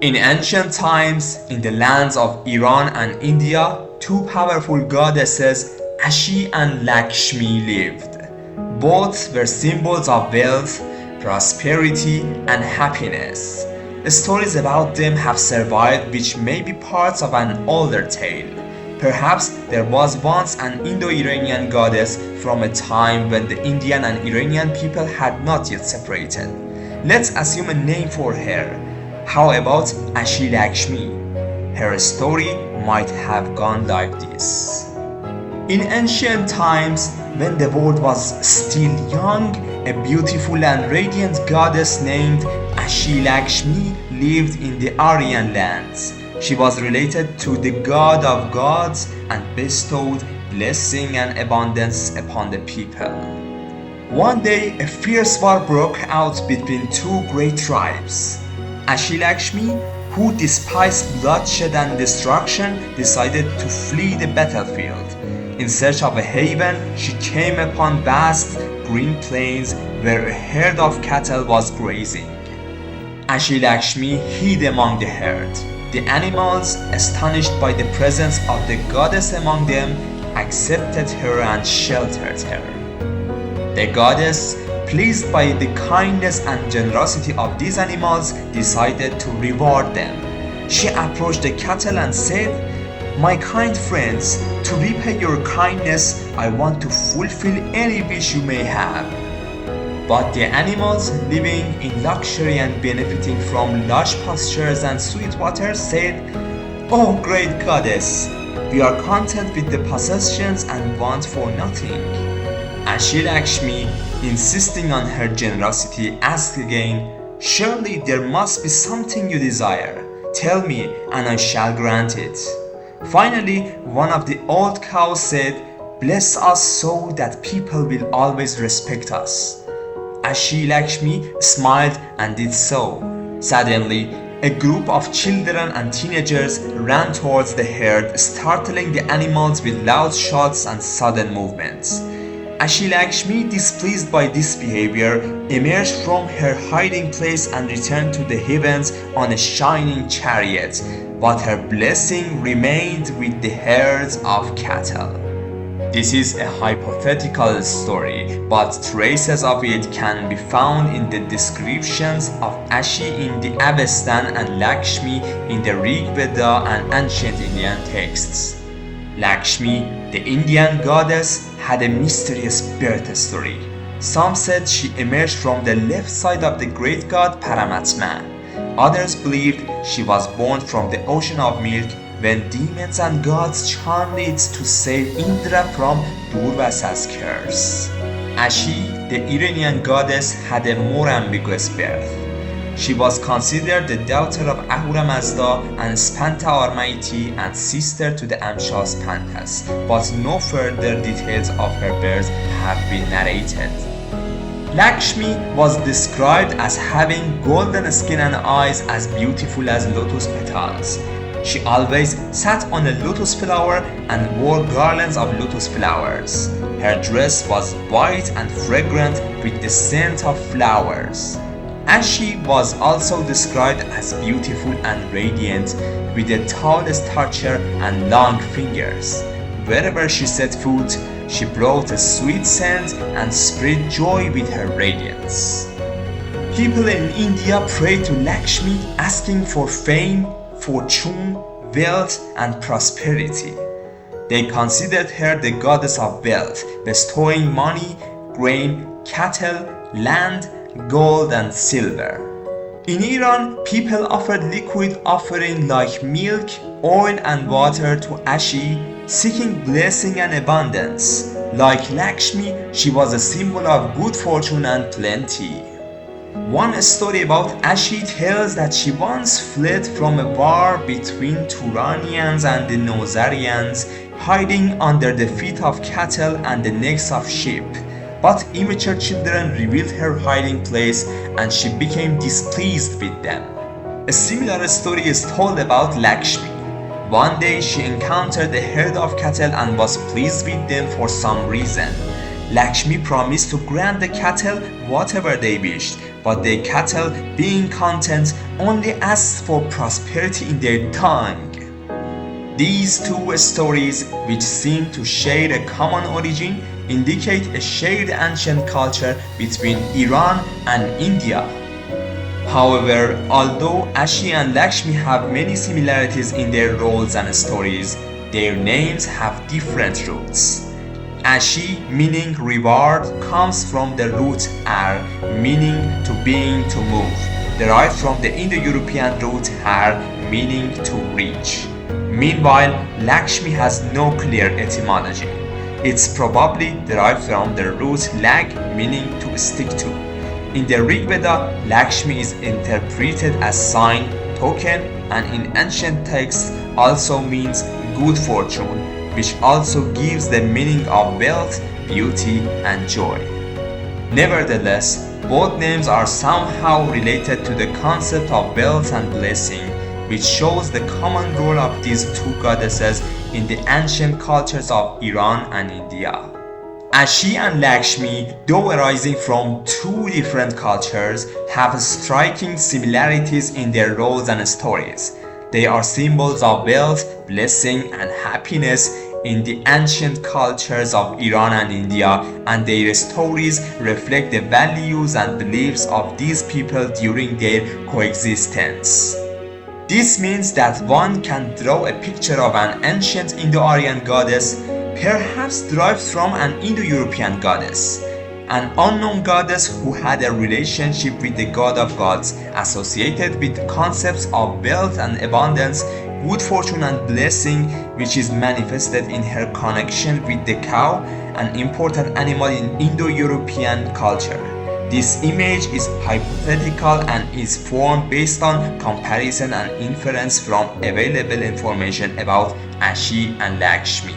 In ancient times, in the lands of Iran and India, two powerful goddesses, Ashi and Lakshmi, lived. Both were symbols of wealth, prosperity, and happiness. Stories about them have survived which may be parts of an older tale. Perhaps there was once an Indo-European goddess from a time when the Indian and Iranian people had not yet separated. Let's assume a name for her. How about Ashi Lakshmi? Her story might have gone like this. In ancient times, when the world was still young, a beautiful and radiant goddess named Ashi Lakshmi lived in the Aryan lands. She was related to the god of gods and bestowed blessing and abundance upon the people. One day, a fierce war broke out between two great tribes. Ashi Lakshmi, who despised bloodshed and destruction, decided to flee the battlefield. In search of a haven, she came upon vast green plains where a herd of cattle was grazing. Ashi Lakshmi hid among the herd. The animals, astonished by the presence of the goddess among them, accepted her and sheltered her. The goddess, pleased by the kindness and generosity of these animals, decided to reward them. She approached the cattle and said, "My kind friends, to repay your kindness, I want to fulfill any wish you may have." But the animals, living in luxury and benefiting from lush pastures and sweet water, said, "Oh great goddess, we are content with the possessions and want for nothing." Ashi Lakshmi, insisting on her generosity, asked again, "Surely there must be something you desire. Tell me, and I shall grant it." Finally, one of the old cows said, "Bless us so that people will always respect us." Ashi Lakshmi smiled and did so. Suddenly, a group of children and teenagers ran towards the herd, startling the animals with loud shots and sudden movements. Ashi Lakshmi, displeased by this behavior, emerged from her hiding place and returned to the heavens on a shining chariot, but her blessing remained with the herds of cattle. This is a hypothetical story, but traces of it can be found in the descriptions of Ashi in the Avestan and Lakshmi in the Rig Veda and ancient Indian texts. Lakshmi, the Indian goddess, had a mysterious birth story. Some said she emerged from the left side of the great god Paramatma. Others believed she was born from the ocean of milk when demons and gods charmed it to save Indra from Durvasa's curse. Ashi, the Iranian goddess, had a more ambiguous birth. She was considered the daughter of Ahura Mazda and Spanta Armaiti and sister to the Amshas Pantas, but no further details of her birth have been narrated. Lakshmi was described as having golden skin and eyes as beautiful as lotus petals. She always sat on a lotus flower and wore garlands of lotus flowers. Her dress was white and fragrant with the scent of flowers. Ashi was also described as beautiful and radiant, with a tall stature and long fingers. Wherever she set foot, she brought a sweet scent and spread joy with her radiance. People in India pray to Lakshmi, asking for fame, fortune, wealth, and prosperity. They considered her the goddess of wealth, bestowing money, grain, cattle, land, gold, and silver. In Iran, people offered liquid offering like milk, oil, and water to Ashi, seeking blessing and abundance. Like Lakshmi, she was a symbol of good fortune and plenty. One story about Ashi tells that she once fled from a war between Turanians and the Nozarians, hiding under the feet of cattle and the necks of sheep. But immature children revealed her hiding place and she became displeased with them. A similar story is told about Lakshmi. One day she encountered a herd of cattle and was pleased with them for some reason. Lakshmi promised to grant the cattle whatever they wished, but their cattle, being content, only asked for prosperity in their tongue. These two stories, which seem to share a common origin, indicate a shared ancient culture between Iran and India. However, although Ashi and Lakshmi have many similarities in their roles and stories, their names have different roots. Ashi, meaning reward, comes from the root ar, meaning to being, to move, derived from the Indo-European root har, meaning to reach. Meanwhile, Lakshmi has no clear etymology. It's probably derived from the root lag, meaning to stick to. In the Rig Veda, Lakshmi is interpreted as sign, token, and in ancient texts also means good fortune, which also gives the meaning of wealth, beauty, and joy. Nevertheless, both names are somehow related to the concept of wealth and blessing, which shows the common role of these two goddesses in the ancient cultures of Iran and India. Ashi and Lakshmi, though arising from two different cultures, have striking similarities in their roles and stories. They are symbols of wealth, blessing, and happiness in the ancient cultures of Iran and India, and their stories reflect the values and beliefs of these people during their coexistence. This means that one can draw a picture of an ancient Indo-Aryan goddess, perhaps derived from an Indo-European goddess, an unknown goddess who had a relationship with the god of gods, associated with concepts of wealth and abundance, good fortune and blessing, which is manifested in her connection with the cow, an important animal in Indo-European culture. This image is hypothetical and is formed based on comparison and inference from available information about Ashi and Lakshmi.